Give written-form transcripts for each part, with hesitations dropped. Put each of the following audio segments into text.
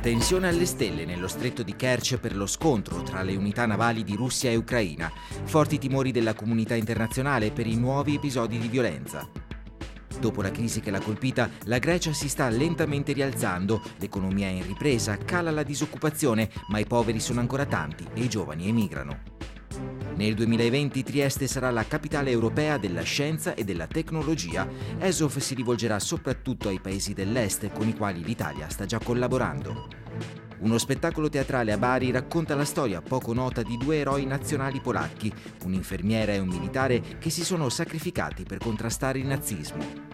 Tensione alle stelle nello stretto di Kerch per lo scontro tra le unità navali di Russia e Ucraina. Forti timori della comunità internazionale per i nuovi episodi di violenza. Dopo la crisi che l'ha colpita, la Grecia si sta lentamente rialzando, l'economia è in ripresa, cala la disoccupazione, ma i poveri sono ancora tanti e i giovani emigrano. Nel 2020 Trieste sarà la capitale europea della scienza e della tecnologia. ESOF si rivolgerà soprattutto ai paesi dell'est con i quali l'Italia sta già collaborando. Uno spettacolo teatrale a Bari racconta la storia poco nota di due eroi nazionali polacchi, un'infermiera e un militare che si sono sacrificati per contrastare il nazismo.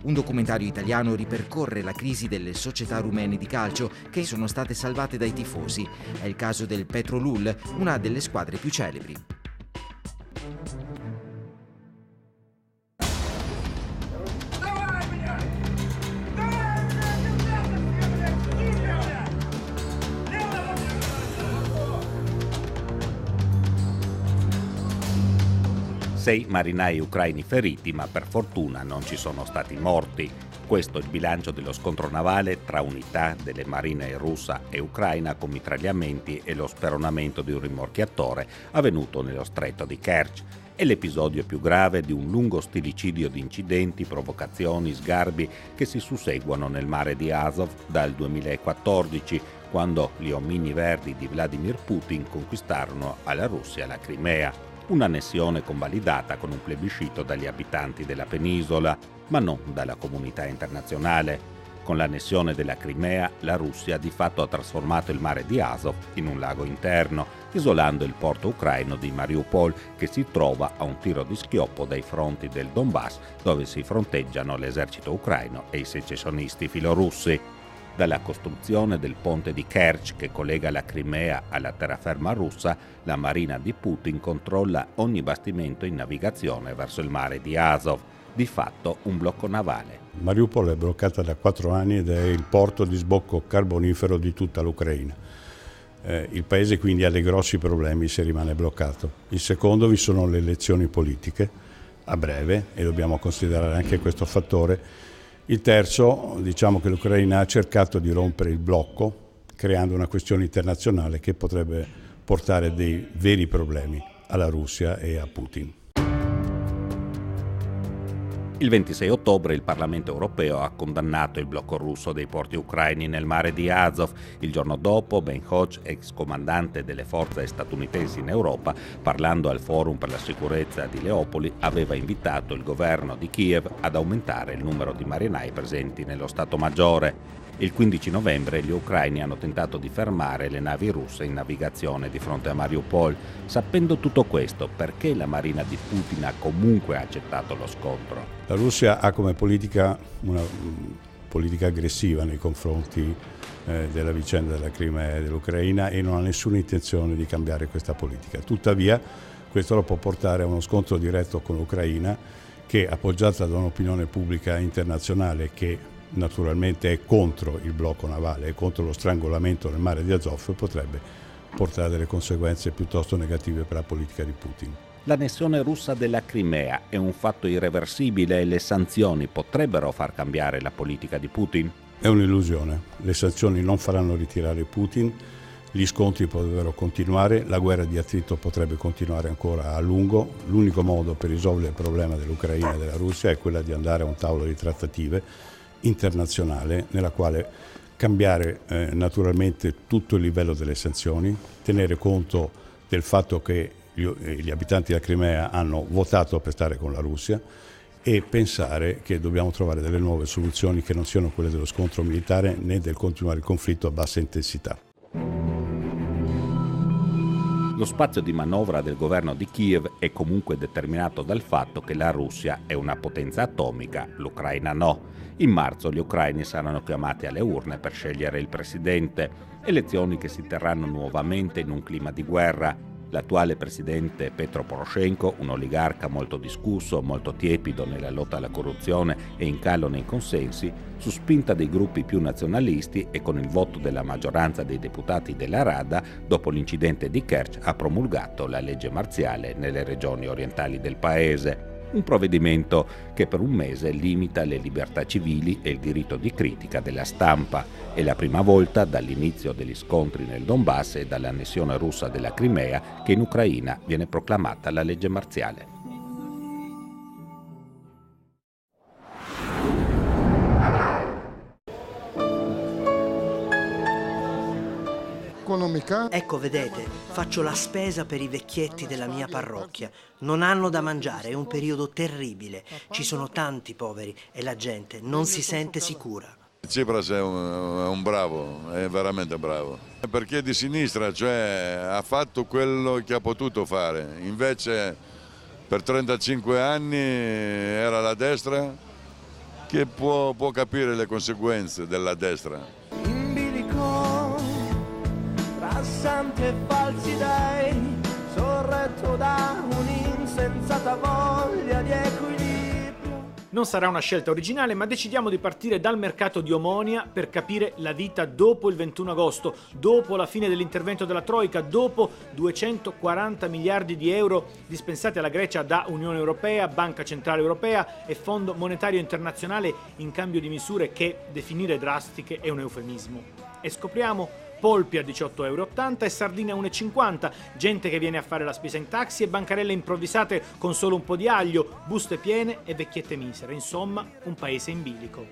Un documentario italiano ripercorre la crisi delle società rumene di calcio che sono state salvate dai tifosi. È il caso del Petrolul, una delle squadre più celebri. Sei marinai ucraini feriti, ma per fortuna non ci sono stati morti. Questo è il bilancio dello scontro navale tra unità delle marine russa e ucraina con mitragliamenti e lo speronamento di un rimorchiatore avvenuto nello stretto di Kerch. È l'episodio più grave di un lungo stillicidio di incidenti, provocazioni, sgarbi che si susseguono nel mare di Azov dal 2014, quando gli omini verdi di Vladimir Putin conquistarono alla Russia la Crimea. Un'annessione convalidata con un plebiscito dagli abitanti della penisola, ma non dalla comunità internazionale. Con l'annessione della Crimea, la Russia di fatto ha trasformato il mare di Azov in un lago interno, isolando il porto ucraino di Mariupol, che si trova a un tiro di schioppo dai fronti del Donbass, dove si fronteggiano l'esercito ucraino e i secessionisti filorussi. Dalla costruzione del ponte di Kerch che collega la Crimea alla terraferma russa, la marina di Putin controlla ogni bastimento in navigazione verso il mare di Azov, di fatto un blocco navale. Mariupol è bloccata da 4 anni ed è il porto di sbocco carbonifero di tutta l'Ucraina. Il paese quindi ha dei grossi problemi se rimane bloccato. Il secondo, vi sono le elezioni politiche a breve e dobbiamo considerare anche questo fattore. Il terzo, diciamo che l'Ucraina ha cercato di rompere il blocco, creando una questione internazionale che potrebbe portare dei veri problemi alla Russia e a Putin. Il 26 ottobre il Parlamento europeo ha condannato il blocco russo dei porti ucraini nel mare di Azov. Il giorno dopo, Ben Hodge, ex comandante delle forze statunitensi in Europa, parlando al Forum per la sicurezza di Leopoli, aveva invitato il governo di Kiev ad aumentare il numero di marinai presenti nello Stato Maggiore. Il 15 novembre gli ucraini hanno tentato di fermare le navi russe in navigazione di fronte a Mariupol. Sapendo tutto questo, perché la marina di Putin ha comunque accettato lo scontro? La Russia ha come politica una politica aggressiva nei confronti della vicenda della Crimea e dell'Ucraina e non ha nessuna intenzione di cambiare questa politica. Tuttavia, questo lo può portare a uno scontro diretto con l'Ucraina che, appoggiata da un'opinione pubblica internazionale che naturalmente è contro il blocco navale e contro lo strangolamento nel mare di Azov, potrebbe portare a delle conseguenze piuttosto negative per la politica di Putin. L'annessione russa della Crimea è un fatto irreversibile e le sanzioni potrebbero far cambiare la politica di Putin? È un'illusione. Le sanzioni non faranno ritirare Putin, gli scontri potrebbero continuare, la guerra di attrito potrebbe continuare ancora a lungo. L'unico modo per risolvere il problema dell'Ucraina e della Russia è quella di andare a un tavolo di trattative internazionale nella quale cambiare naturalmente tutto il livello delle sanzioni, tenere conto del fatto che gli abitanti della Crimea hanno votato per stare con la Russia e pensare che dobbiamo trovare delle nuove soluzioni che non siano quelle dello scontro militare né del continuare il conflitto a bassa intensità. Lo spazio di manovra del governo di Kiev è comunque determinato dal fatto che la Russia è una potenza atomica, l'Ucraina no. In marzo gli ucraini saranno chiamati alle urne per scegliere il presidente, elezioni che si terranno nuovamente in un clima di guerra. L'attuale presidente Petro Poroshenko, un oligarca molto discusso, molto tiepido nella lotta alla corruzione e in calo nei consensi, su spinta dei gruppi più nazionalisti e con il voto della maggioranza dei deputati della Rada, dopo l'incidente di Kerch ha promulgato la legge marziale nelle regioni orientali del paese. Un provvedimento che per un mese limita le libertà civili e il diritto di critica della stampa. È la prima volta dall'inizio degli scontri nel Donbass e dall'annessione russa della Crimea che in Ucraina viene proclamata la legge marziale. Ecco, vedete, faccio la spesa per i vecchietti della mia parrocchia. Non hanno da mangiare, è un periodo terribile. Ci sono tanti poveri e la gente non si sente sicura. Tsipras è un bravo, è veramente bravo. Perché è di sinistra, cioè ha fatto quello che ha potuto fare. Invece per 35 anni era la destra che può capire le conseguenze della destra. Sante falsi dei, sorretto da un'insensata voglia di equilibrio. Non sarà una scelta originale, ma decidiamo di partire dal mercato di Omonia per capire la vita dopo il 21 agosto, dopo la fine dell'intervento della Troika, dopo 240 miliardi di euro dispensati alla Grecia da Unione Europea, Banca Centrale Europea e Fondo Monetario Internazionale in cambio di misure che definire drastiche è un eufemismo. E scopriamo polpi a 18,80 € e sardine a 1,50 €, gente che viene a fare la spesa in taxi e bancarelle improvvisate con solo un po' di aglio, buste piene e vecchiette misere. Insomma, un paese in bilico.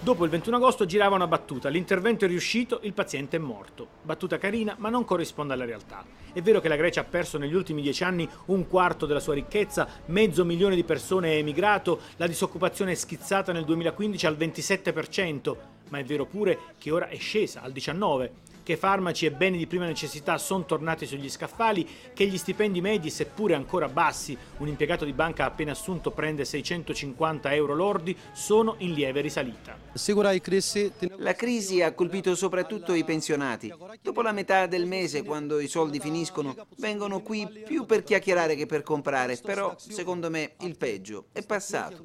Dopo il 21 agosto girava una battuta, l'intervento è riuscito, il paziente è morto. Battuta carina, ma non corrisponde alla realtà. È vero che la Grecia ha perso negli ultimi 10 anni un quarto della sua ricchezza, 500.000 di persone è emigrato, la disoccupazione è schizzata nel 2015 al 27%, ma è vero pure che ora è scesa al 19%. Che farmaci e beni di prima necessità sono tornati sugli scaffali, che gli stipendi medi, seppure ancora bassi, un impiegato di banca appena assunto prende 650 € lordi, sono in lieve risalita. La crisi ha colpito soprattutto i pensionati. Dopo la metà del mese, quando i soldi finiscono, vengono qui più per chiacchierare che per comprare, però secondo me il peggio è passato.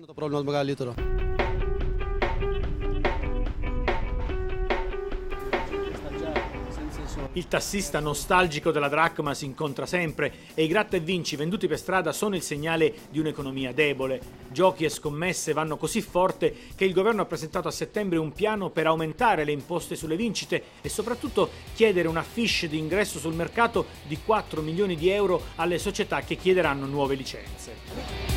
Il tassista nostalgico della dracma si incontra sempre e i gratta e vinci venduti per strada sono il segnale di un'economia debole. Giochi e scommesse vanno così forte che il governo ha presentato a settembre un piano per aumentare le imposte sulle vincite e soprattutto chiedere una fiche di ingresso sul mercato di 4 milioni di euro alle società che chiederanno nuove licenze.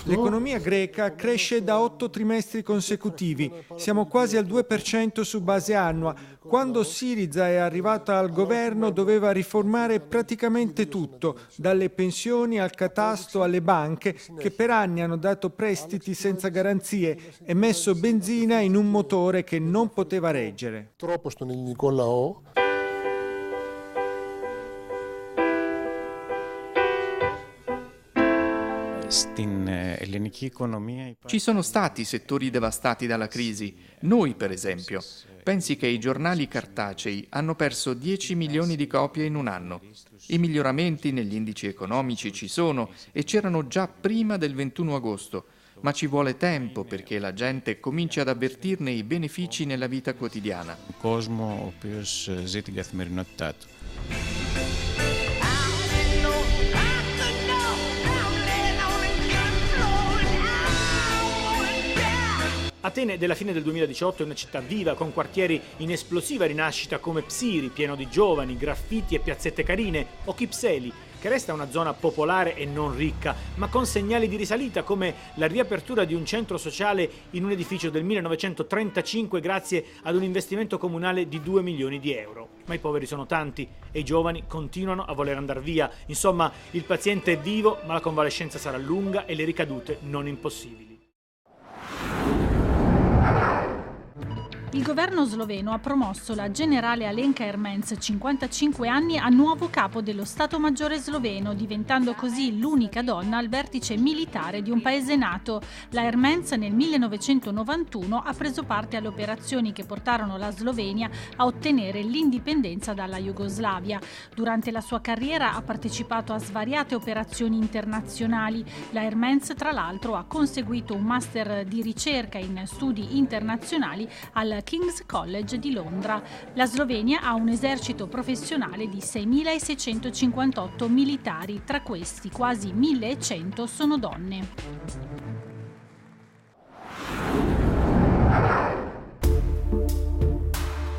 L'economia greca cresce da 8 trimestri consecutivi, siamo quasi al 2% su base annua. Quando Syriza è arrivata al governo doveva riformare praticamente tutto, dalle pensioni al catasto alle banche, che per anni hanno dato prestiti senza garanzie e messo benzina in un motore che non poteva reggere. Ci sono stati settori devastati dalla crisi, noi per esempio. Pensi che i giornali cartacei hanno perso 10 milioni di copie in un anno. I miglioramenti negli indici economici ci sono e c'erano già prima del 21 agosto, ma ci vuole tempo perché la gente cominci ad avvertirne i benefici nella vita quotidiana. Atene della fine del 2018 è una città viva, con quartieri in esplosiva rinascita come Psiri, pieno di giovani, graffiti e piazzette carine, o Kypseli, che resta una zona popolare e non ricca, ma con segnali di risalita come la riapertura di un centro sociale in un edificio del 1935 grazie ad un investimento comunale di 2 milioni di euro. Ma i poveri sono tanti e i giovani continuano a voler andare via. Insomma, il paziente è vivo, ma la convalescenza sarà lunga e le ricadute non impossibili. Il governo sloveno ha promosso la generale Alenka Ermens, 55 anni, a nuovo capo dello Stato Maggiore sloveno, diventando così l'unica donna al vertice militare di un paese NATO. La Ermens nel 1991 ha preso parte alle operazioni che portarono la Slovenia a ottenere l'indipendenza dalla Jugoslavia. Durante la sua carriera ha partecipato a svariate operazioni internazionali. La Ermens, tra l'altro, ha conseguito un master di ricerca in studi internazionali al King's College di Londra. La Slovenia ha un esercito professionale di 6.658 militari, tra questi quasi 1.100 sono donne.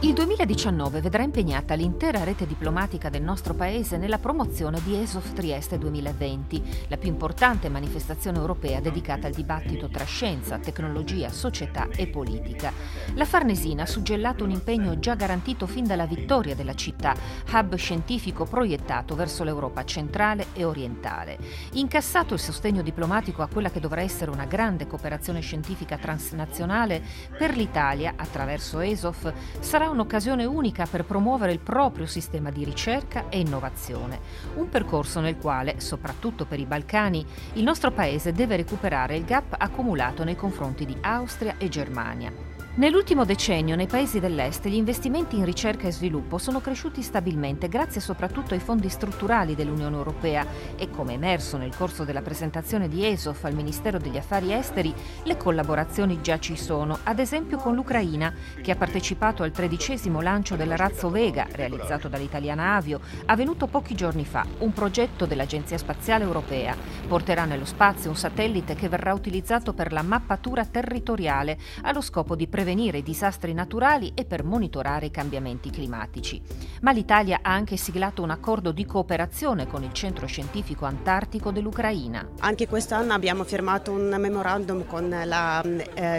Il 2019 vedrà impegnata l'intera rete diplomatica del nostro paese nella promozione di ESOF Trieste 2020, la più importante manifestazione europea dedicata al dibattito tra scienza, tecnologia, società e politica. La Farnesina ha suggellato un impegno già garantito fin dalla vittoria della città, hub scientifico proiettato verso l'Europa centrale e orientale. Incassato il sostegno diplomatico a quella che dovrà essere una grande cooperazione scientifica transnazionale, per l'Italia, attraverso ESOF, sarà un'occasione unica per promuovere il proprio sistema di ricerca e innovazione. Un percorso nel quale, soprattutto per i Balcani, il nostro paese deve recuperare il gap accumulato nei confronti di Austria e Germania. Nell'ultimo decennio nei paesi dell'Est gli investimenti in ricerca e sviluppo sono cresciuti stabilmente grazie soprattutto ai fondi strutturali dell'Unione Europea e, come emerso nel corso della presentazione di ESOF al Ministero degli Affari Esteri, le collaborazioni già ci sono, ad esempio con l'Ucraina, che ha partecipato al 13° lancio della Razzo Vega, realizzato dall'italiana Avio, avvenuto pochi giorni fa, un progetto dell'Agenzia Spaziale Europea. Porterà nello spazio un satellite che verrà utilizzato per la mappatura territoriale allo scopo di prevenire i disastri naturali e per monitorare i cambiamenti climatici. Ma l'Italia ha anche siglato un accordo di cooperazione con il Centro Scientifico Antartico dell'Ucraina. Anche quest'anno abbiamo firmato un memorandum con la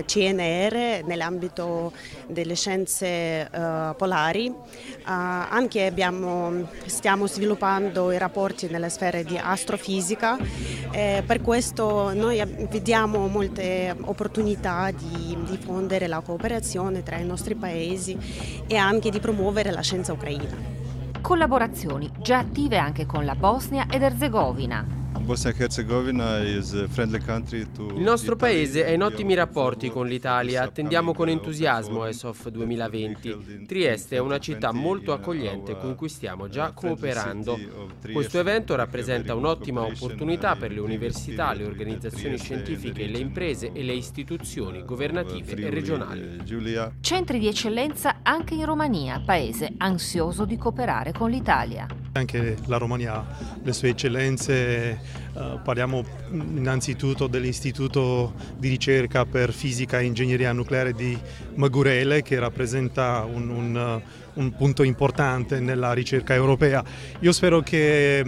CNR nell'ambito delle scienze polari. Anche stiamo sviluppando i rapporti nelle sfere di astrofisica. Per questo noi vediamo molte opportunità di diffondere la cooperazione tra i nostri paesi e anche di promuovere la scienza ucraina. Collaborazioni già attive anche con la Bosnia ed Erzegovina. Il nostro paese è in ottimi rapporti con l'Italia, attendiamo con entusiasmo ESOF 2020. Trieste è una città molto accogliente con cui stiamo già cooperando. Questo evento rappresenta un'ottima opportunità per le università, le organizzazioni scientifiche, le imprese e le istituzioni governative e regionali. Centri di eccellenza anche in Romania, paese ansioso di cooperare con l'Italia. Anche la Romania ha le sue eccellenze, parliamo innanzitutto dell'Istituto di ricerca per fisica e ingegneria nucleare di Magurele, che rappresenta un punto importante nella ricerca europea. Io spero che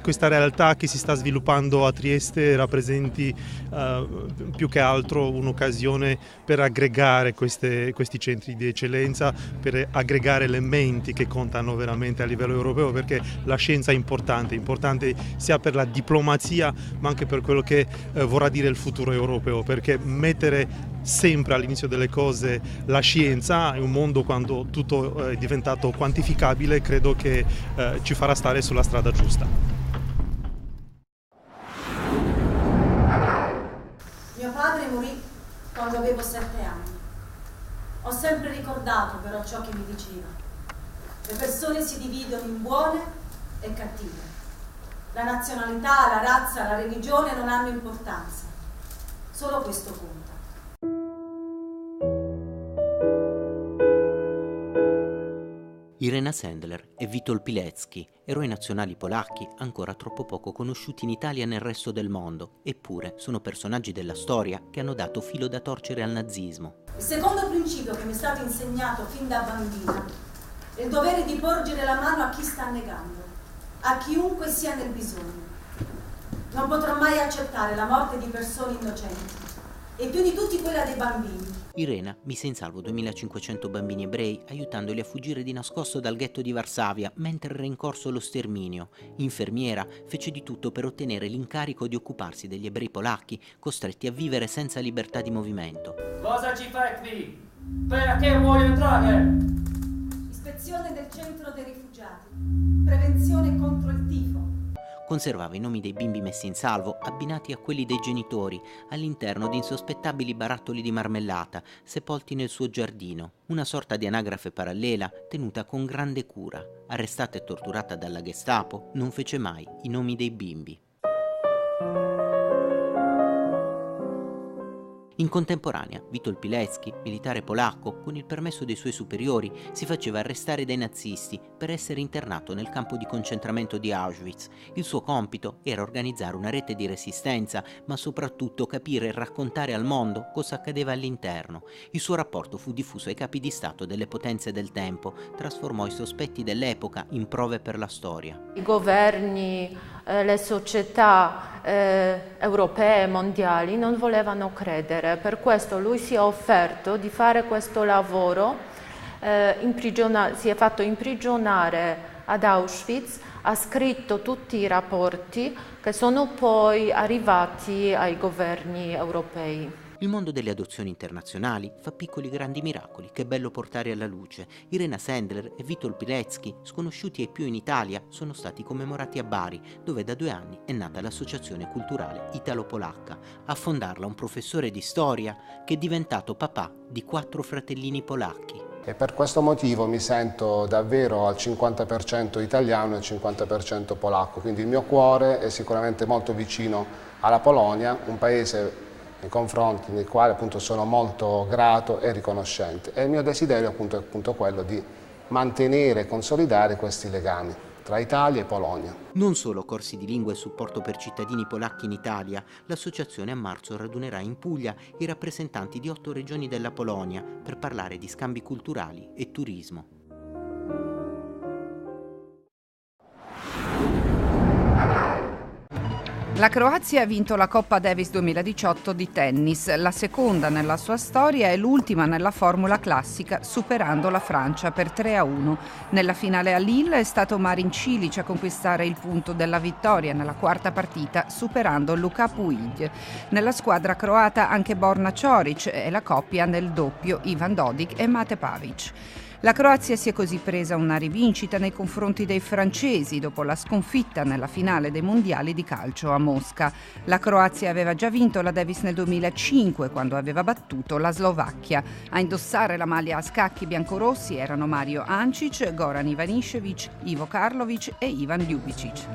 questa realtà che si sta sviluppando a Trieste rappresenti più che altro un'occasione per aggregare questi centri di eccellenza, per aggregare elementi che contano veramente a livello europeo, perché la scienza è importante sia per la diplomazia ma anche per quello che vorrà dire il futuro europeo, perché mettere sempre all'inizio delle cose la scienza in un mondo quando tutto è diventato quantificabile, credo che ci farà stare sulla strada giusta. Mio padre morì quando avevo 7 anni. Ho sempre ricordato però ciò che mi diceva. Le persone si dividono in buone e cattive. La nazionalità, la razza, la religione non hanno importanza. Solo questo conta. Irena Sendler e Witold Pilecki, eroi nazionali polacchi ancora troppo poco conosciuti in Italia e nel resto del mondo, eppure sono personaggi della storia che hanno dato filo da torcere al nazismo. Il secondo principio che mi è stato insegnato fin da bambina è il dovere di porgere la mano a chi sta negando, a chiunque sia nel bisogno. Non potrò mai accettare la morte di persone innocenti, e più di tutti quella dei bambini. Irena mise in salvo 2500 bambini ebrei, aiutandoli a fuggire di nascosto dal ghetto di Varsavia mentre era in corso lo sterminio. Infermiera, fece di tutto per ottenere l'incarico di occuparsi degli ebrei polacchi, costretti a vivere senza libertà di movimento. Cosa ci fai qui? Perché vuoi entrare? Ispezione del centro dei rifugiati. Prevenzione contro il tifo. Conservava i nomi dei bimbi messi in salvo, abbinati a quelli dei genitori, all'interno di insospettabili barattoli di marmellata, sepolti nel suo giardino, una sorta di anagrafe parallela tenuta con grande cura. Arrestata e torturata dalla Gestapo, non fece mai i nomi dei bimbi. In contemporanea, Witold Pilecki, militare polacco, con il permesso dei suoi superiori, si faceva arrestare dai nazisti per essere internato nel campo di concentramento di Auschwitz. Il suo compito era organizzare una rete di resistenza, ma soprattutto capire e raccontare al mondo cosa accadeva all'interno. Il suo rapporto fu diffuso ai capi di Stato delle potenze del tempo, trasformò i sospetti dell'epoca in prove per la storia. I governi, le società europee e mondiali non volevano credere, per questo lui si è offerto di fare questo lavoro, si è fatto imprigionare ad Auschwitz, ha scritto tutti i rapporti che sono poi arrivati ai governi europei. Il mondo delle adozioni internazionali fa piccoli grandi miracoli che è bello portare alla luce. Irena Sendler e Witold Pilecki, sconosciuti ai più in Italia, sono stati commemorati a Bari, dove da 2 anni è nata l'associazione culturale italo-polacca. A fondarla un professore di storia che è diventato papà di 4 fratellini polacchi. E per questo motivo mi sento davvero al 50% italiano e al 50% polacco, quindi il mio cuore è sicuramente molto vicino alla Polonia, un paese nei confronti del quale appunto sono molto grato e riconoscente. E il mio desiderio appunto è appunto quello di mantenere e consolidare questi legami tra Italia e Polonia. Non solo corsi di lingua e supporto per cittadini polacchi in Italia, l'associazione a marzo radunerà in Puglia i rappresentanti di 8 regioni della Polonia per parlare di scambi culturali e turismo. La Croazia ha vinto la Coppa Davis 2018 di tennis, la seconda nella sua storia e l'ultima nella formula classica, superando la Francia per 3-1. Nella finale a Lille è stato Marin Cilic a conquistare il punto della vittoria nella quarta partita, superando Luka Puig. Nella squadra croata anche Borna Ćorić e la coppia nel doppio Ivan Dodig e Mate Pavic. La Croazia si è così presa una rivincita nei confronti dei francesi dopo la sconfitta nella finale dei mondiali di calcio a Mosca. La Croazia aveva già vinto la Davis nel 2005 quando aveva battuto la Slovacchia. A indossare la maglia a scacchi biancorossi erano Mario Ancic, Goran Ivanišević, Ivo Karlović e Ivan Ljubicic.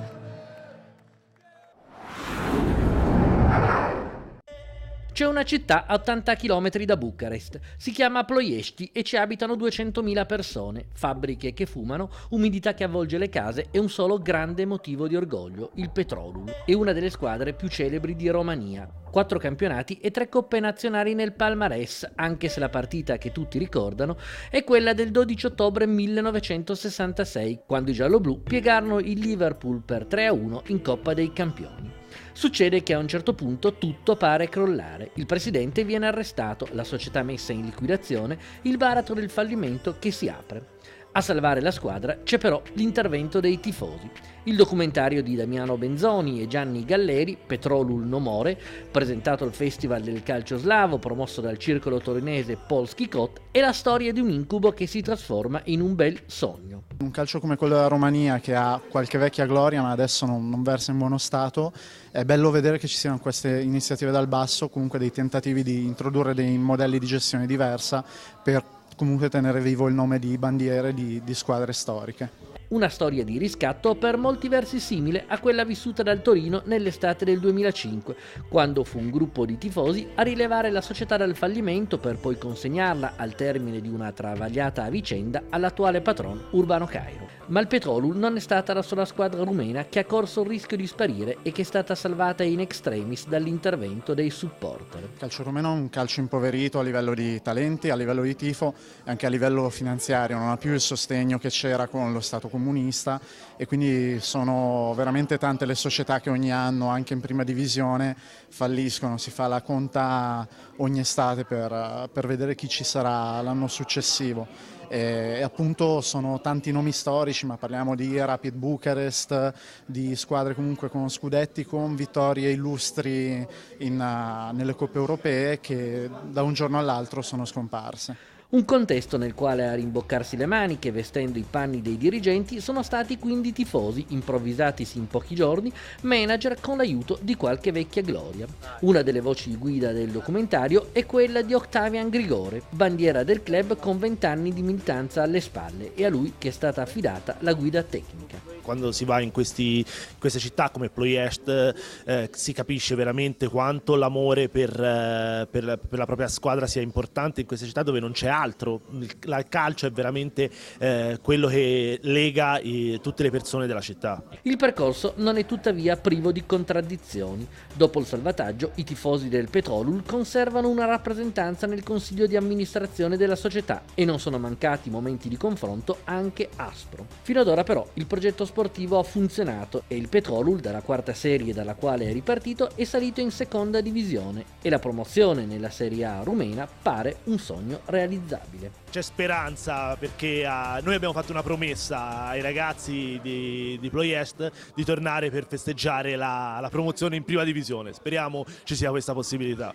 C'è una città a 80 km da Bucarest, si chiama Ploiești e ci abitano 200.000 persone, fabbriche che fumano, umidità che avvolge le case e un solo grande motivo di orgoglio, il Petrolul. È una delle squadre più celebri di Romania. 4 campionati e 3 coppe nazionali nel palmarès, anche se la partita che tutti ricordano è quella del 12 ottobre 1966, quando i gialloblu piegarono il Liverpool per 3-1 in Coppa dei Campioni. Succede che a un certo punto tutto pare crollare. Il presidente viene arrestato, la società messa in liquidazione, il baratro del fallimento che si apre. A salvare la squadra c'è però l'intervento dei tifosi. Il documentario di Damiano Benzoni e Gianni Galleri, Petrolul no more, presentato al Festival del Calcio Slavo promosso dal circolo torinese Polski Kot, è la storia di un incubo che si trasforma in un bel sogno. Un calcio come quello della Romania, che ha qualche vecchia gloria ma adesso non versa in buono stato, è bello vedere che ci siano queste iniziative dal basso, comunque dei tentativi di introdurre dei modelli di gestione diversa per comunque tenere vivo il nome di bandiere di squadre storiche. Una storia di riscatto per molti versi simile a quella vissuta dal Torino nell'estate del 2005, quando fu un gruppo di tifosi a rilevare la società dal fallimento per poi consegnarla, al termine di una travagliata vicenda, all'attuale patron Urbano Cairo. Ma il Petrolul non è stata la sola squadra rumena che ha corso il rischio di sparire e che è stata salvata in extremis dall'intervento dei supporter. Il calcio rumeno è un calcio impoverito a livello di talenti, a livello di tifo e anche a livello finanziario, non ha più il sostegno che c'era con lo Stato comunista e quindi sono veramente tante le società che ogni anno, anche in prima divisione, falliscono. Si fa la conta ogni estate per vedere chi ci sarà l'anno successivo. E appunto sono tanti nomi storici, ma parliamo di Rapid Bucarest, di squadre comunque con scudetti, con vittorie illustri nelle coppe europee che da un giorno all'altro sono scomparse. Un contesto nel quale a rimboccarsi le maniche, vestendo i panni dei dirigenti, sono stati quindi tifosi, improvvisatisi in pochi giorni, manager con l'aiuto di qualche vecchia gloria. Una delle voci di guida del documentario è quella di Octavian Grigore, bandiera del club con 20 anni di militanza alle spalle, e a lui che è stata affidata la guida tecnica. Quando si va in queste città come Ploiest si capisce veramente quanto l'amore per la propria squadra sia importante in queste città dove non c'è altro. Il calcio è veramente quello che lega tutte le persone della città. Il percorso non è tuttavia privo di contraddizioni. Dopo il salvataggio, i tifosi del Petrolul conservano una rappresentanza nel consiglio di amministrazione della società e non sono mancati momenti di confronto anche aspro. Fino ad ora però il progetto sportivo ha funzionato e il Petrolul, dalla quarta serie dalla quale è ripartito, è salito in seconda divisione e la promozione nella Serie A rumena pare un sogno realizzabile. C'è speranza perché noi abbiamo fatto una promessa ai ragazzi di Ploiest di tornare per festeggiare la promozione in prima divisione. Speriamo ci sia questa possibilità.